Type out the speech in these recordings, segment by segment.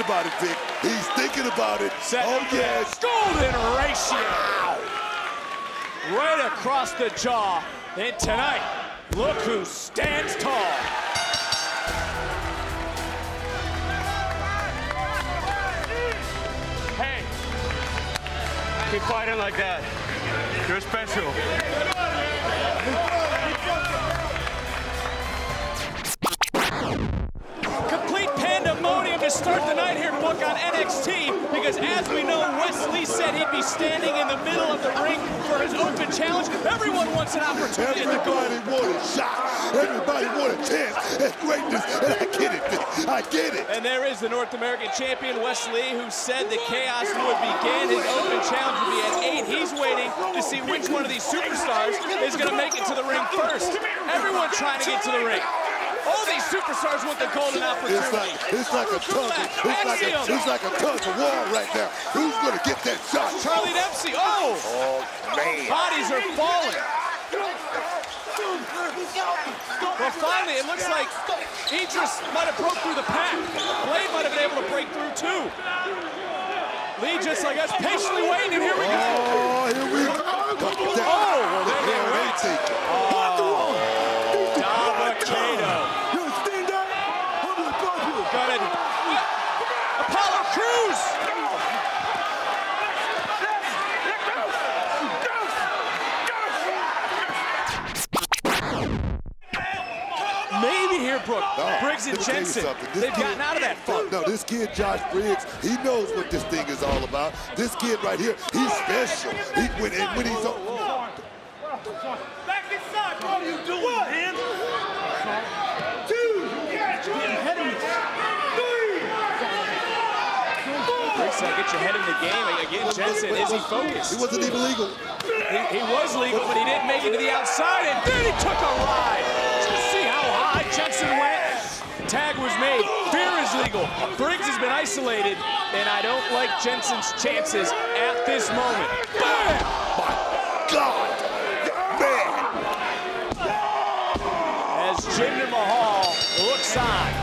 about it, Vic. He's thinking about it. Oh, yes. Golden ratio. Right across the jaw. And tonight, look who stands tall. Hey, keep fighting like that. You're special. Complete pandemonium to start the night here, Book, on NXT, because as we know, Wes Lee said he'd be standing in the middle of the ring for his open challenge. Everyone wants an opportunity to go. Everybody wants a shot. Everybody wants a chance at greatness, and I get it, Vic. I get it. And there is the North American champion, Wes Lee, who said the chaos would begin. His open challenge would be at 8. He's waiting to see which one of these superstars is going to make it to the ring first. Everyone trying to get to the ring. All these superstars want the golden opportunity. It's like a tug. It's like a tug of war right now. Who's gonna get that shot? Charlie Dempsey. Oh man. Bodies are falling. Well, finally, it looks like Idris might have broke through the pack. Blade might have been able to break through too. Lee just like us, patiently waiting, and here we go. Oh, here we go. Oh, well, they take it. Dabba-Kato. Got it. Apollo Crews. Maybe here, Brooke. Briggs and Jensen. They've gotten out of that funk. No, this kid, Josh Briggs, he knows what this thing is all about. This kid right here, he's special. When he's on. Back inside, what are you doing, man? 2, ahead of me. 3. Briggs said, get your head in the game. Again, Jensen, is he focused? He wasn't even legal. He was legal, but he didn't make it to the outside, and then he took a ride. Just see how high Jensen went. Tag was made. Fear is legal. Briggs has been isolated, and I don't like Jensen's chances at this moment. Bam! My God! Man! As Jinder Mahal looks on.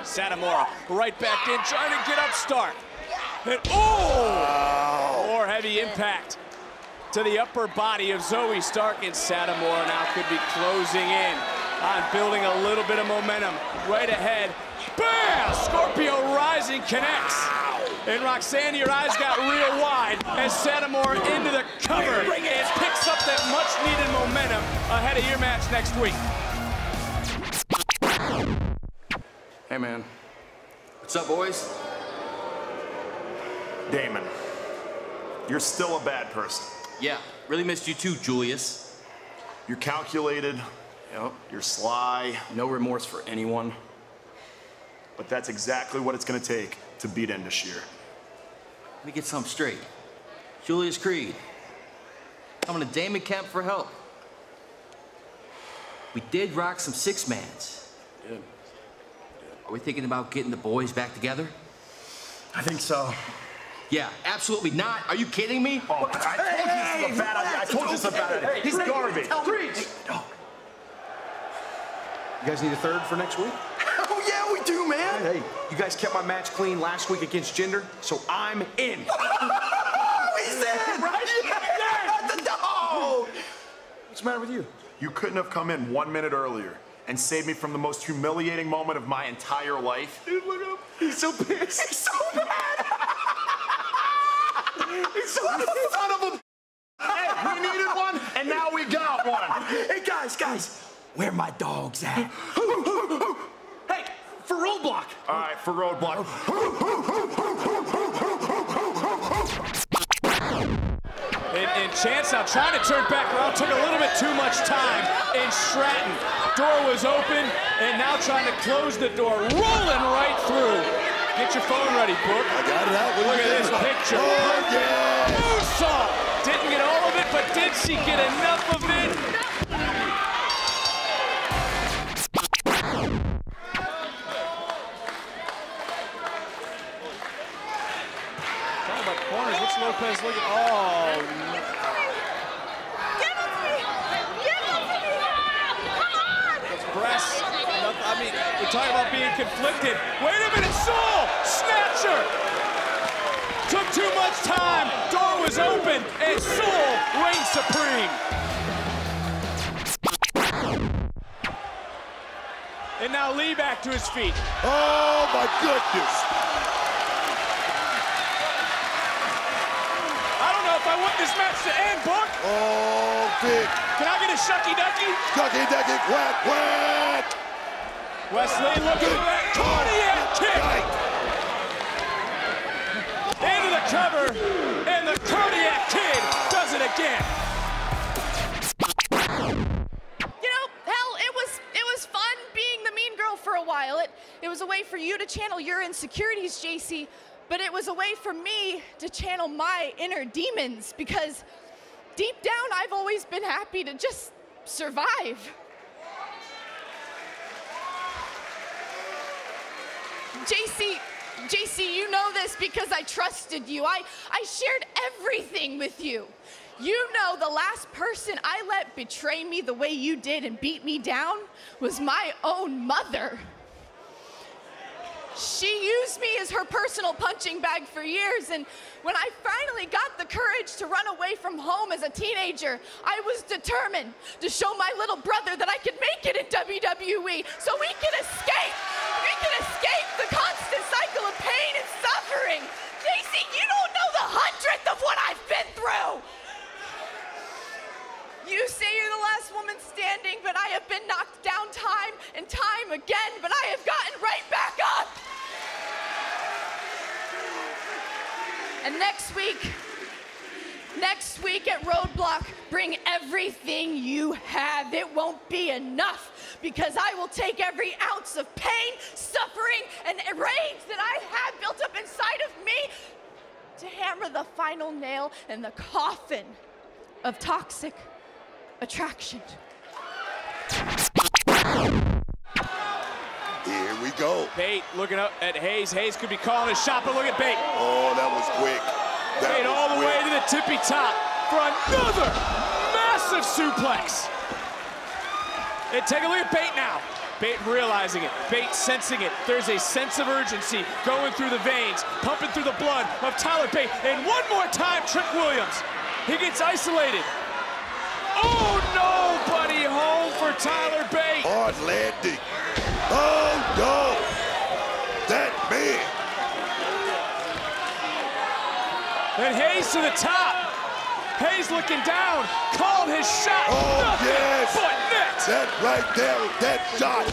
Satomura right back in, trying to get up Stark. And more heavy impact to the upper body of Zoe Stark, and Satomura now could be closing in on building a little bit of momentum. Right ahead, bam! Scorpio Rising connects. And Roxanne, your eyes got real wide as Satomura into the cover and picks up that much-needed momentum ahead of your match next week. Hey, man. What's up, boys? Damon, you're still a bad person. Yeah, really missed you too, Julius. You're calculated. Yep. You're sly. No remorse for anyone. But that's exactly what it's going to take to beat Indashir. Let me get something straight. Julius Creed, coming to Damon Kemp for help. We did rock some six-mans. Yeah. Are we thinking about getting the boys back together? I think so. Yeah, absolutely not. Are you kidding me? Oh, I told you this is a bad idea. I told you this is a bad idea. He's garbage. You guys need a third for next week? Oh, yeah, we do, man. Hey, you guys kept my match clean last week against Jinder, so I'm in. He's in, right? Yeah. No. What's the matter with you? You couldn't have come in 1 minute earlier and saved me from the most humiliating moment of my entire life. Dude, look up. He's so pissed. He's so mad. He's so son of a... Hey, we needed one, and now we got one. Hey, guys, where my dogs at? Hey, for Roadblock. All right, for Roadblock. And Chance now trying to turn back around, took a little bit too much time. And Stratton, door was open, and now trying to close the door, rolling right through. Get your phone ready, Brooke. I got it out. Look at this picture. Oh, yeah. Moonsault. Didn't get all of it, but did she get enough of it? Talking about corners, what's Lopez looking? Oh, no. talking about being conflicted. Wait a minute, Sewell! Snatcher! Took too much time. Door was open, and Sewell reigns supreme. And now Lee back to his feet. Oh, my goodness. I don't know if I want this match to end, Book. Oh, big. Can I get a shucky ducky? Ducky, ducky, quack, quack. Wesley looking for that cardiac kick. Into the cover, and the cardiac kid does it again. You know, hell, it was fun being the mean girl for a while. It was a way for you to channel your insecurities, JC, but it was a way for me to channel my inner demons, because deep down, I've always been happy to just survive. JC, you know this because I trusted you. I shared everything with you. You know the last person I let betray me the way you did and beat me down was my own mother. She used me as her personal punching bag for years, and when I finally got the courage to run away from home as a teenager, I was determined to show my little brother that I could make it in WWE so we can escape the constant cycle of pain and suffering. JC, you don't know the 100th of what I've been through. You say you're the last woman standing, but I have been knocked down time and time again, but I have gotten right back up. And next week at Roadblock, bring everything you have. It won't be enough, because I will take every ounce of pain, suffering, and rage that I have built up inside of me to hammer the final nail in the coffin of toxic attraction. Here we go. Bate looking up at Hayes. Hayes could be calling a shot, but look at Bate. Oh, that was quick. Bate all the way to the tippy top for another massive suplex. And take a look at Bate now. Bate realizing it, Bate sensing it. There's a sense of urgency going through the veins, pumping through the blood of Tyler Bate. And one more time, Trick Williams. He gets isolated. Oh no, buddy, home for Tyler Bate. Hard landing. Oh no, that man. And Hayes to the top. Hayes looking down, called his shot. Oh, nothing yes. but net. That right there, that shot.